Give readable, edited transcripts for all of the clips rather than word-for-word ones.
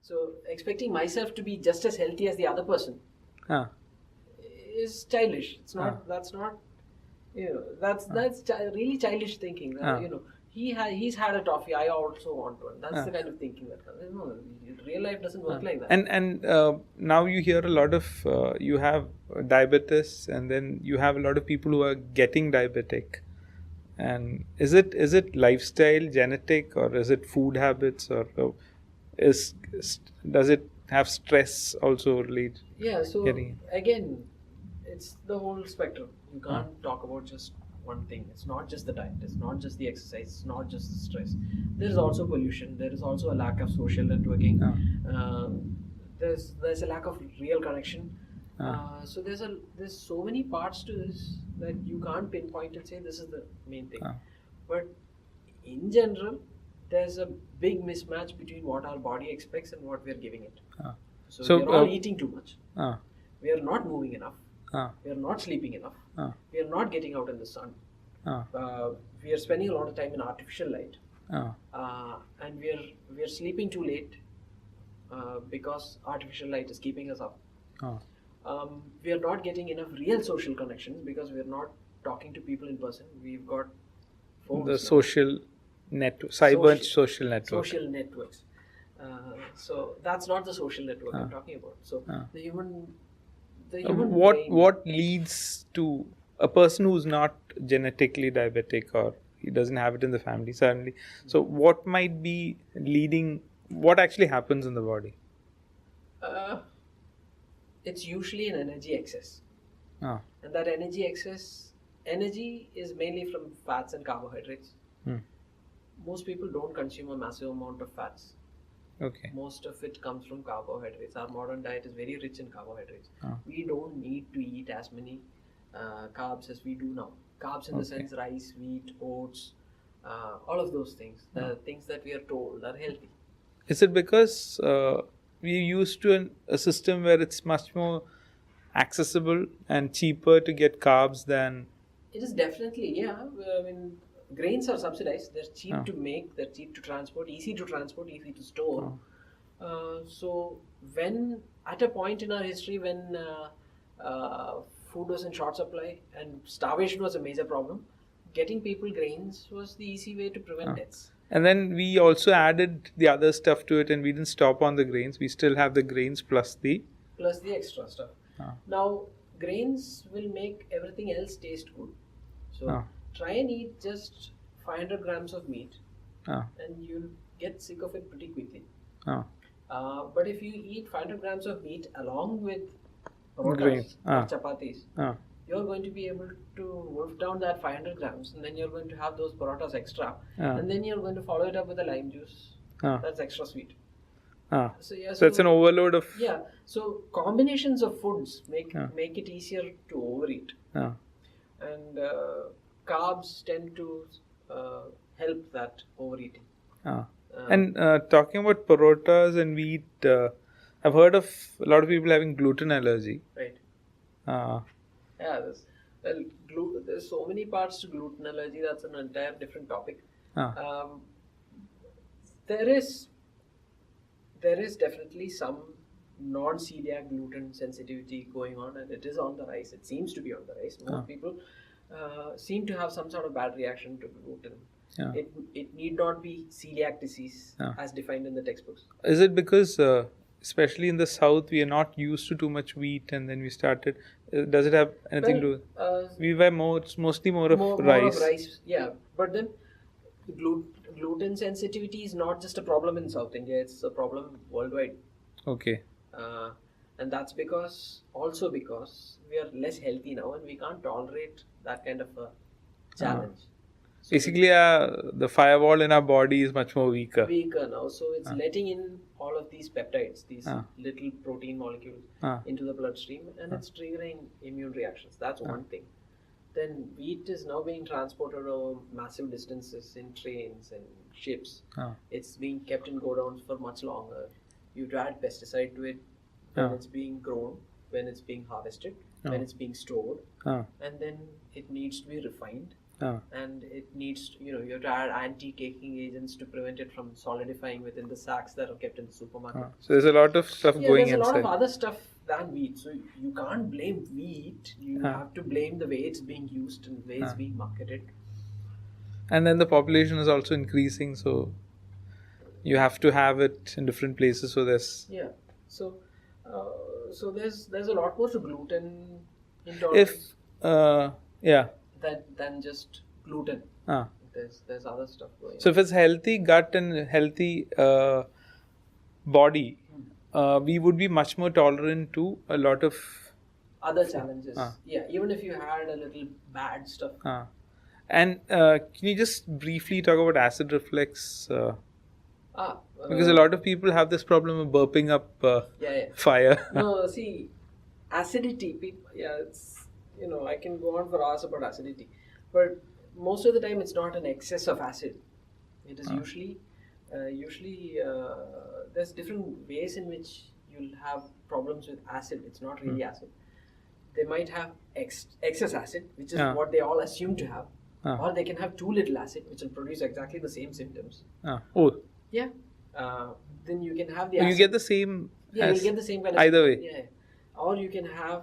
So expecting myself to be just as healthy as the other person is childish. It's not. That's not. That's really childish thinking. He's had a toffee. I also want one. That's the kind of thinking that comes. No, real life doesn't work like that. And now you hear a lot of you have diabetes, and then you have a lot of people who are getting diabetic. And is it lifestyle, genetic, or is it food habits, or does it have stress also lead? Yeah. So again, it's the whole spectrum. You can't talk about just one thing. It's not just the diet. It's not just the exercise. It's not just the stress. There is also pollution. There is also a lack of social networking. There's a lack of real connection. So there's so many parts to this that you can't pinpoint and say this is the main thing. But in general, there's a big mismatch between what our body expects and what we're giving it. So we're all eating too much. We are not moving enough. We are not sleeping enough. We are not getting out in the sun. We are spending a lot of time in artificial light. And we are sleeping too late because artificial light is keeping us up. We are not getting enough real social connections because we are not talking to people in person. We've got phones. The social network, cyber social network. Social networks. So that's not the social network I'm talking about. So the human what leads to a person who's not genetically diabetic, or he doesn't have it in the family certainly, so what might be leading, what actually happens in the body? It's usually an energy excess, and that energy is mainly from fats and carbohydrates. Most people don't consume a massive amount of fats. Most of it comes from carbohydrates. Our modern diet is very rich in carbohydrates. We don't need to eat as many carbs as we do now. Carbs in the sense rice, wheat, oats, all of those things. The things that we are told are healthy. Is it because we're used to a system where it's much more accessible and cheaper to get carbs than... It is definitely, yeah. I mean, grains are subsidized. They're cheap to make. They're cheap to transport. Easy to transport. Easy to store. So when at a point in our history when food was in short supply and starvation was a major problem, getting people grains was the easy way to prevent deaths. And then we also added the other stuff to it, and we didn't stop on the grains. We still have the grains plus the extra stuff. Now grains will make everything else taste good. So try and eat just 500 grams of meat, and you'll get sick of it pretty quickly. But if you eat 500 grams of meat along with parotas or chapatis, you're going to be able to wolf down that 500 grams, and then you're going to have those parotas extra, and then you're going to follow it up with a lime juice. That's extra sweet. So it's an overload of... Yeah, so combinations of foods make it easier to overeat. And carbs tend to help that overeating. And talking about parotas and wheat, I've heard of a lot of people having gluten allergy. Right. There's so many parts to gluten allergy. That's an entire different topic. There is definitely some non-celiac gluten sensitivity going on, and it is on the rise. It seems to be on the rise. Most people seem to have some sort of bad reaction to gluten. It need not be celiac disease as defined in the textbooks. Is it because, especially in the south, we are not used to too much wheat, and then we started? Does it have anything to do with? We were mostly more of rice. More of rice, yeah. But then gluten sensitivity is not just a problem in South India; it's a problem worldwide. And that's because we are less healthy now, and we can't tolerate that kind of a challenge. So basically, the firewall in our body is much more weaker. Now, so it's letting in all of these peptides, these little protein molecules into the bloodstream, and it's triggering immune reactions. That's one thing. Then wheat is now being transported over massive distances in trains and ships. It's being kept in godowns for much longer. You add pesticide to it when it's being grown, when it's being harvested, when it's being stored, and then it needs to be refined. and it needs you have to add anti-caking agents to prevent it from solidifying within the sacks that are kept in the supermarket. So there's a lot of stuff going there's a inside. lot of other stuff than wheat. So you can't blame wheat. You have to blame the way it's being used and the way it's being marketed. And then the population is also increasing, so you have to have it in different places. So there's so there's a lot more to gluten intolerance. Than just gluten. There's other stuff going on. So if it's healthy gut and healthy body, we would be much more tolerant to a lot of other challenges. Even if you had a little bad stuff. And can you just briefly talk about acid reflux? Because a lot of people have this problem of burping up fire. No, see, acidity. It's I can go on for hours about acidity, but most of the time it's not an excess of acid. It is usually there's different ways in which you'll have problems with acid. It's not really acid. They might have excess acid, which is what they all assume to have, or they can have too little acid, which will produce exactly the same symptoms. Then you can have the acid. You get the same. You get the same kind of either way. Or you can have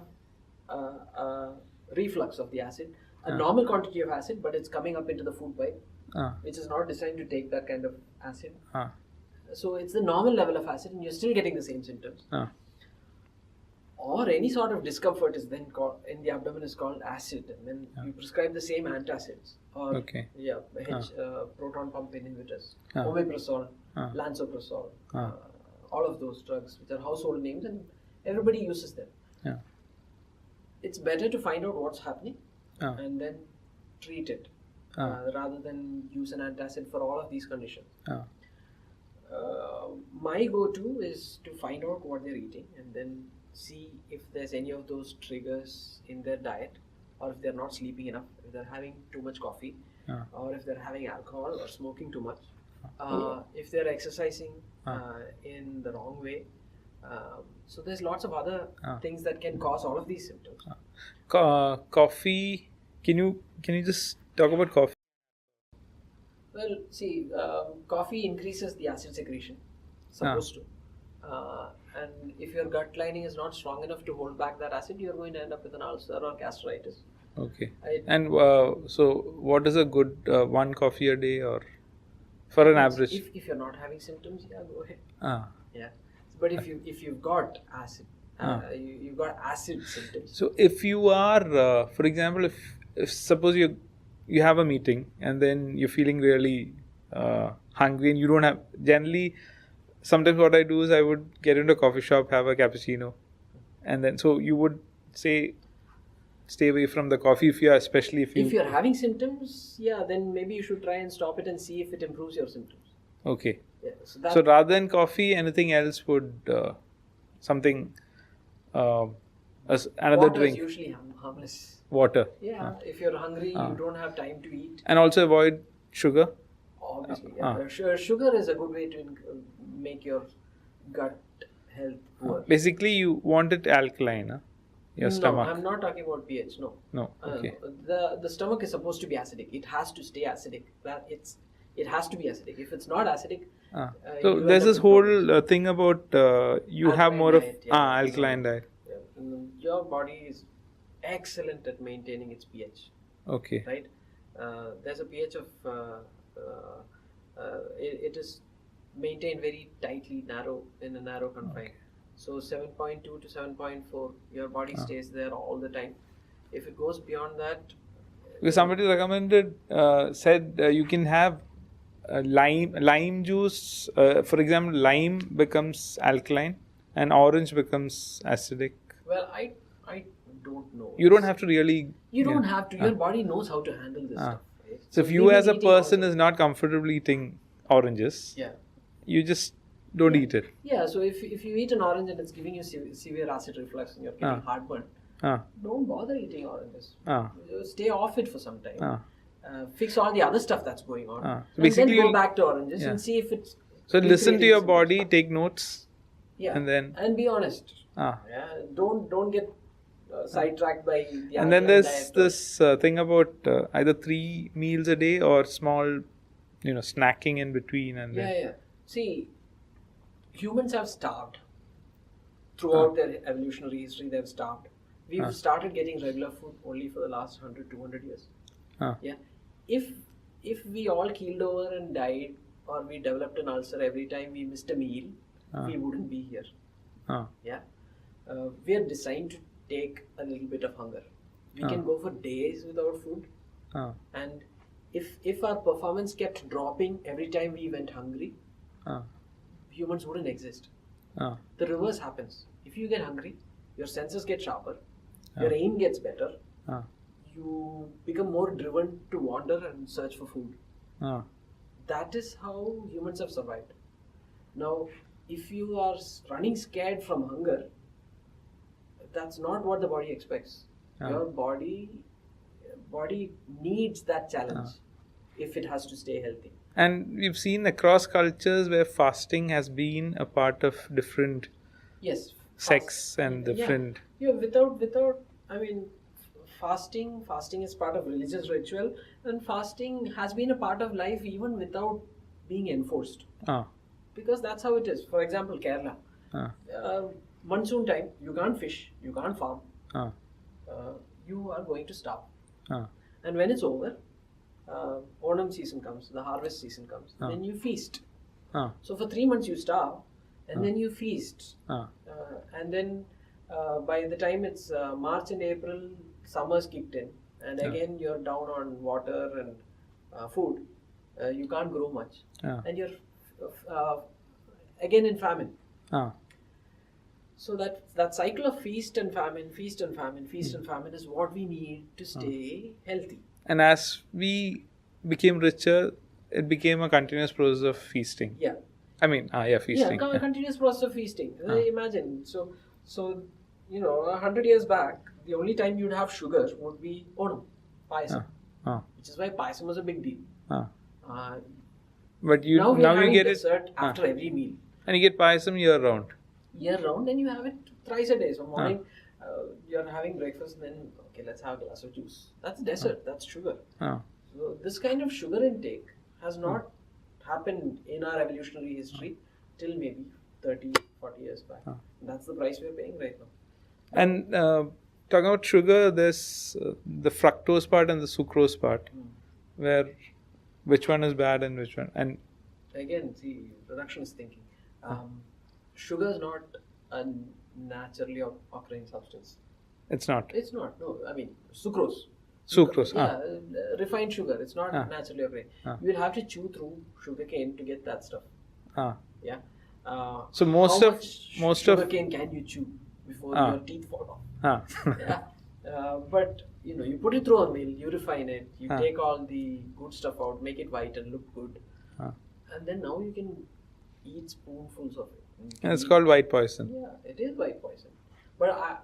reflux of the acid, a normal quantity of acid, but it's coming up into the food pipe, which is not designed to take that kind of acid. So it's the normal level of acid, and you're still getting the same symptoms. Or any sort of discomfort is then called in the abdomen is called acid, and then you prescribe the same antacids or proton pump inhibitors, omeprazole, lansoprazole, all of those drugs, which are household names, and everybody uses them. It's better to find out what's happening and then treat it rather than use an antacid for all of these conditions. My go-to is to find out what they're eating and then see if there's any of those triggers in their diet, or if they're not sleeping enough, if they're having too much coffee, or if they're having alcohol or smoking too much, if they're exercising in the wrong way. So there's lots of other things that can cause all of these symptoms. Coffee. Can you just talk about coffee? Well, see, coffee increases the acid secretion, supposed to. And if your gut lining is not strong enough to hold back that acid, you're going to end up with an ulcer or gastritis. Okay. And so what is a good one coffee a day, or for an average? If you're not having symptoms, go ahead. But if you've got acid, you've got acid symptoms. So if you are, for example, if suppose you have a meeting and then you're feeling really hungry and you don't have, generally, sometimes what I do is I would get into a coffee shop, have a cappuccino, and then so you would say stay away from the coffee if you're having symptoms, then maybe you should try and stop it and see if it improves your symptoms. Okay. So rather than coffee, anything else would something another water drink. Is usually harmless. Water. If you're hungry, you don't have time to eat. And also avoid sugar. Obviously, sugar is a good way to make your gut health poor. Basically, you want it alkaline, your stomach. No, I'm not talking about pH. No. Okay. The stomach is supposed to be acidic. It has to stay acidic. It has to be acidic. If it's not acidic, so there's this whole thing about you alkaline have more of diet, alkaline diet. Your body is excellent at maintaining its pH. Okay. Right. There's a pH of it is maintained very tightly, in a narrow confine. Okay. So 7.2 to 7.4, your body stays there all the time. If it goes beyond that, because somebody recommended, said you can have lime juice. For example, lime becomes alkaline and orange becomes acidic. Well, I don't know. You don't have to really. You don't have to. Your body knows how to handle this stuff. Right? So if you as a person is not comfortable eating oranges, you just don't eat it. So if you eat an orange and it's giving you severe acid reflux and you're getting heartburn, don't bother eating oranges. Stay off it for some time. Fix all the other stuff that's going on. So and then go back to oranges and see if it's... So listen to your body, take notes, and then... And be honest. Don't get sidetracked by the And then RTM there's diet. this thing about either 3 meals a day or small, snacking in between. And Yeah. See, humans have starved. Throughout their evolutionary history, they've starved. We've started getting regular food only for the last 100, 200 years. Yeah. If we all keeled over and died, or we developed an ulcer every time we missed a meal, we wouldn't be here. Yeah. We are designed to take a little bit of hunger. We can go for days without food. And if our performance kept dropping every time we went hungry, humans wouldn't exist. The reverse happens. If you get hungry, your senses get sharper, your aim gets better, you become more driven to wander and search for food. That is how humans have survived. Now, if you are running scared from hunger, that's not what the body expects. Your body needs that challenge if it has to stay healthy. And we've seen across cultures where fasting has been a part of different sects and different. Without. I mean, fasting is part of religious ritual, and fasting has been a part of life even without being enforced. Because that's how it is. For example, Kerala. Monsoon time, you can't fish, you can't farm. You are going to starve. And when it's over, Onam season comes, the harvest season comes, then you feast. So for 3 months you starve, and then you feast. And then by the time it's March and April, summer's kicked in, and again you're down on water and food. You can't grow much, and you're again in famine. So that cycle of feast and famine is what we need to stay healthy. And as we became richer, it became a continuous process of feasting. Yeah. I mean, feasting. Yeah, continuous process of feasting. Imagine, so 100 years back, the only time you'd have sugar would be Onam, Payasam. Which is why Payasam was a big deal. But now you get dessert after every meal. And you get Payasam year round. And you have it thrice a day. So morning, you're having breakfast, then let's have a glass of juice. That's dessert. That's sugar. So this kind of sugar intake has not happened in our evolutionary history till maybe 30, 40 years back. That's the price we're paying right now. And talking about sugar, there's the fructose part and the sucrose part, where which one is bad and which one? And again, see, reductionist thinking. Sugar is not a naturally occurring substance. It's not. It's not. No, I mean sucrose. Refined sugar. It's not naturally occurring. You will have to chew through sugarcane to get that stuff. Yeah. So most of sugarcane can you chew before your teeth fall off? But you put it through a mill, you refine it, you take all the good stuff out, make it white and look good, and then now you can eat spoonfuls of it. And it's called white poison. Yeah, it is white poison. But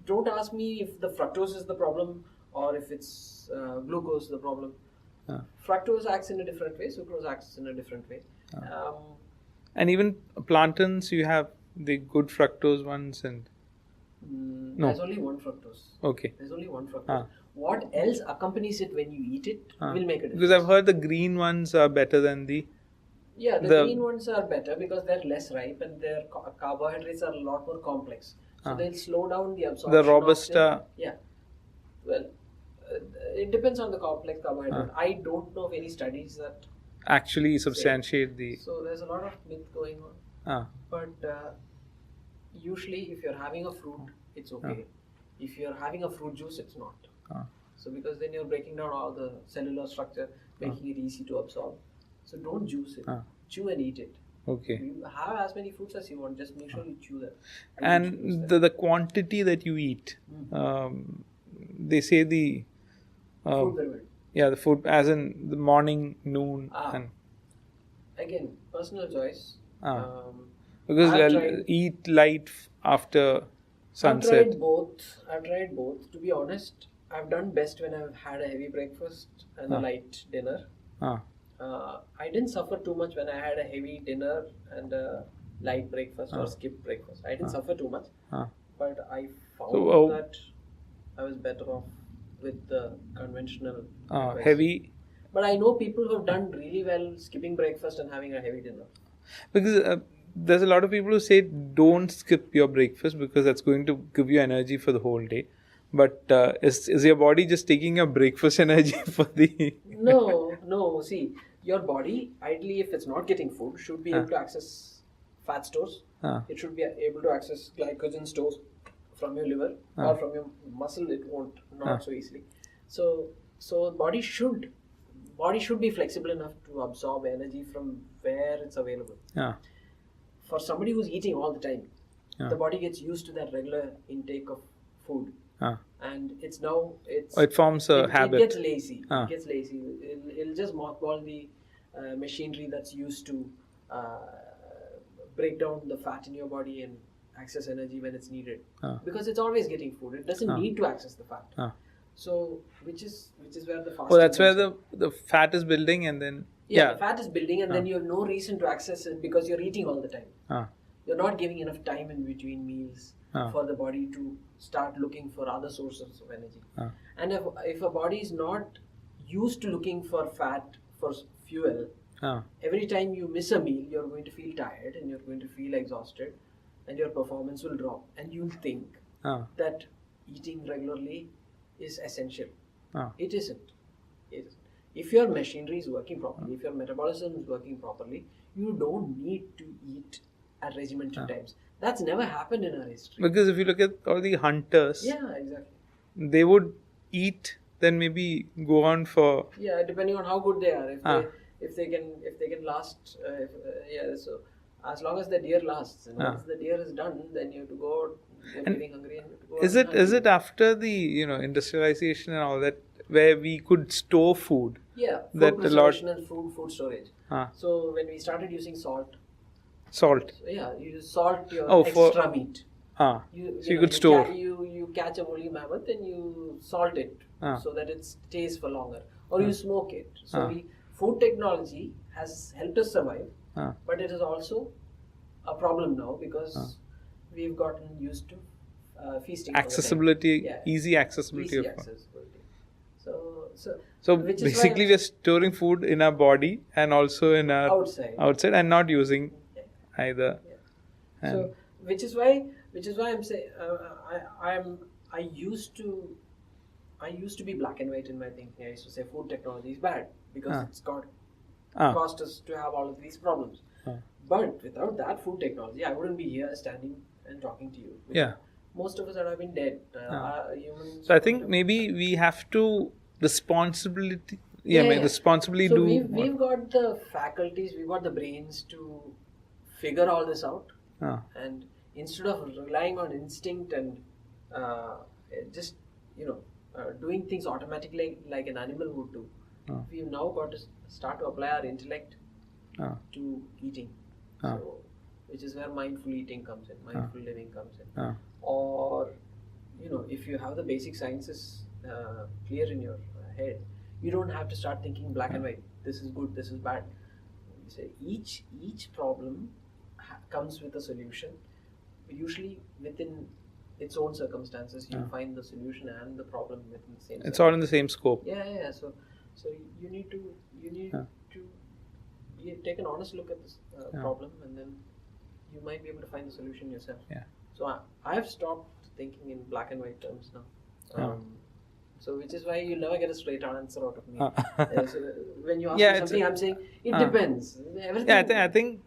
don't ask me if the fructose is the problem or if it's glucose the problem. Fructose acts in a different way, sucrose acts in a different way. And even plantains, you have the good fructose ones and... No. There's only one fructose. Okay. There's only one fructose. What else accompanies it when you eat it will make a difference. Because I've heard the green ones are better than the... Yeah, the green ones are better because they're less ripe and their carbohydrates are a lot more complex. So they'll slow down the absorption. The Robusta. Well, it depends on the complex carbohydrate. I don't know of any studies that actually substantiate the... So there's a lot of myth going on. But usually if you're having a fruit, it's okay. If you're having a fruit juice, it's not. So because then you're breaking down all the cellular structure, making it easy to absorb. So don't juice it. Chew and eat it. Okay. You have as many fruits as you want. Just make sure you chew them. And the quantity that you eat, they say the... food pyramid. Yeah, the food as in the morning, noon. And again, personal choice. Because eat light after sunset. I've tried both. To be honest, I've done best when I've had a heavy breakfast and a light dinner. I didn't suffer too much when I had a heavy dinner and a light breakfast or skipped breakfast. I didn't suffer too much. But I found that I was better off with the conventional heavy. But I know people who have done really well skipping breakfast and having a heavy dinner. Because there's a lot of people who say don't skip your breakfast because that's going to give you energy for the whole day. But is your body just taking your breakfast energy for the... No. See, your body, ideally, if it's not getting food, should be able to access fat stores. It should be able to access glycogen stores from your liver or from your muscle. It won't, not so easily. So body should be flexible enough to absorb energy from where it's available. For somebody who's eating all the time, the body gets used to that regular intake of food. And it forms a habit. It gets lazy. It'll just mothball the machinery that's used to break down the fat in your body and access energy when it's needed. Because it's always getting food. It doesn't need to access the fat. So which is where the fasting. Oh, that's where the fat is building, and then the fat is building, and then you have no reason to access it because you're eating all the time. You're not giving enough time in between meals for the body to start looking for other sources of energy. And if a body is not used to looking for fat for fuel, every time you miss a meal, you're going to feel tired and you're going to feel exhausted, and your performance will drop. And you'll think that eating regularly is essential. It isn't. If your machinery is working properly, if your metabolism is working properly, you don't need to eat at regimented times. That's never happened in our history. Because if you look at all the hunters, exactly, they would eat, then maybe go on for depending on how good they are. If they can last, so as long as the deer lasts, and once the deer is done, then you have to go out. You're feeling hungry and you have to go. Is it after the industrialization and all that where we could store food? Food preservation and food storage. So when we started using salt. So you just salt your extra meat. So you could store. You catch a woolly mammoth and you salt it so that it stays for longer, or you smoke it. So food technology has helped us survive, but it is also a problem now because we've gotten used to feasting. Accessibility, easy accessibility. So basically, we're storing food in our body and also in our outside and not using either. So which is why I'm saying I used to be black and white in my thinking. I used to say food technology is bad because it's got cost us to have all of these problems. But without that food technology, I wouldn't be here standing and talking to you. Most of us would have been dead. Humans. So I think maybe we have to responsibly do. We've got the faculties, we've got the brains to figure all this out. And instead of relying on instinct and just doing things automatically like an animal would do, we've now got to start to apply our intellect to eating. So, which is where mindful eating comes in, mindful living comes in. Or, if you have the basic sciences clear in your head, you don't have to start thinking black and white. This is good, this is bad. You say each problem comes with a solution. Usually within its own circumstances, you find the solution and the problem within the same. It's all in the same scope. So you need to take an honest look at this problem, and then you might be able to find the solution yourself. So I have stopped thinking in black and white terms now. So which is why you'll never get a straight answer out of me. So when you ask me something, I'm saying it depends. Everything. I think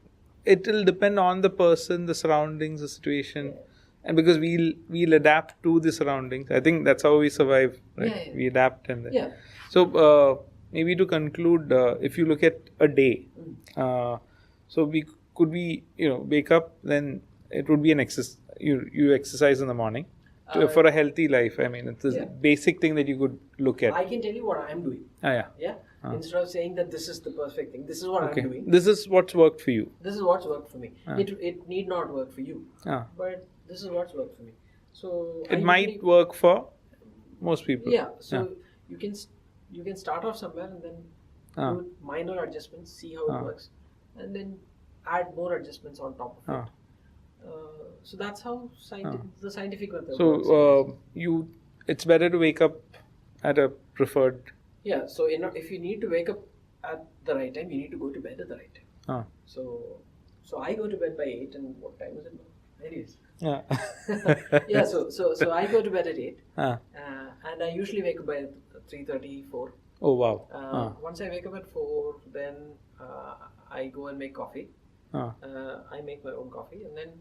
it will depend on the person, the surroundings, the situation, and because we'll adapt to the surroundings. I think that's how we survive, right? We adapt and then. So maybe to conclude, if you look at a day, so we wake up, then it would be an exercise. You exercise in the morning for a healthy life. I mean, it's a basic thing that you could look at. I can tell you what I'm doing. Instead of saying that this is the perfect thing, this is what I'm doing. This is what's worked for you. This is what's worked for me. It need not work for you, but this is what's worked for me. So it might work for most people. So you can start off somewhere and then do minor adjustments, see how it works, and then add more adjustments on top of it. So that's how the scientific method works. So you it's better to wake up at a preferred. Yeah. So if you need to wake up at the right time, you need to go to bed at the right time. Ah. So I go to bed by 8, and what time is it now? Anyways. Yeah. Yeah. So I go to bed at 8, Ah. and I usually wake up by 3:30, 4. Oh wow. Once I wake up at 4, then I go and make coffee. I make my own coffee, and then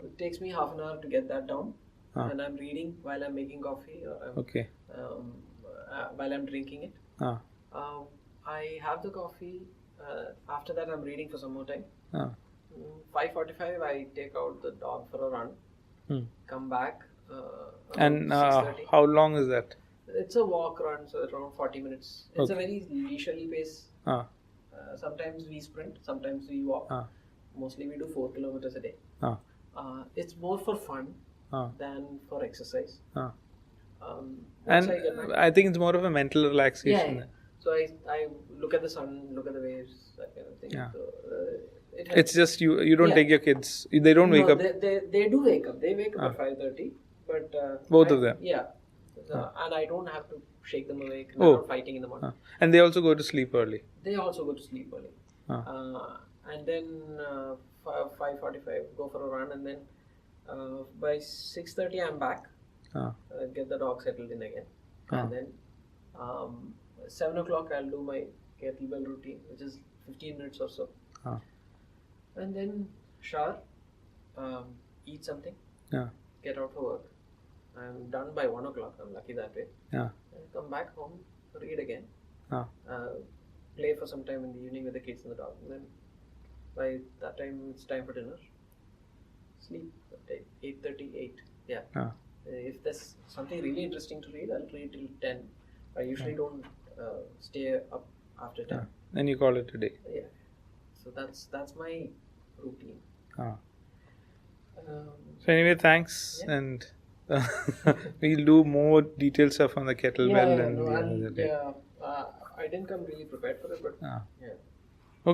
it takes me half an hour to get that down. And I'm reading while I'm making coffee, or while I'm drinking it. I have the coffee. After that, I'm reading for some more time. 5:45, I take out the dog for a run. Come back. And how long is that? It's a walk run, so around 40 minutes. It's a very leisurely pace. Sometimes we sprint, sometimes we walk. Mostly we do 4 kilometers a day. It's more for fun than for exercise. And I think it's more of a mental relaxation. Yeah. So I look at the sun, look at the waves, that kind of thing. Yeah. So, it's just you don't take your kids. They don't wake up. They do wake up. They wake up at 5:30. But both of them. Yeah. And I don't have to shake them awake. They're not fighting in the morning. And they also go to sleep early. They also go to sleep early. And then 5:45 go for a run, and then by 6:30 I'm back. Get the dog settled in again, and then 7 o'clock I'll do my kettlebell routine, which is 15 minutes or so, and then shower, eat something, get out for work. I'm done by 1 o'clock. I'm lucky that way. I come back home, read again, play for some time in the evening with the kids and the dog, and then by that time it's time for dinner. Sleep at 8:30, 8. Yeah. If there's something really interesting to read, I'll read till 10. I usually don't stay up after 10. Then you call it a day. Yeah. So that's my routine. So anyway, thanks, and we'll do more detailed stuff on the kettlebell and the other day. I didn't come really prepared for it, but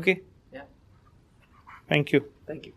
Okay. Yeah. Thank you. Thank you.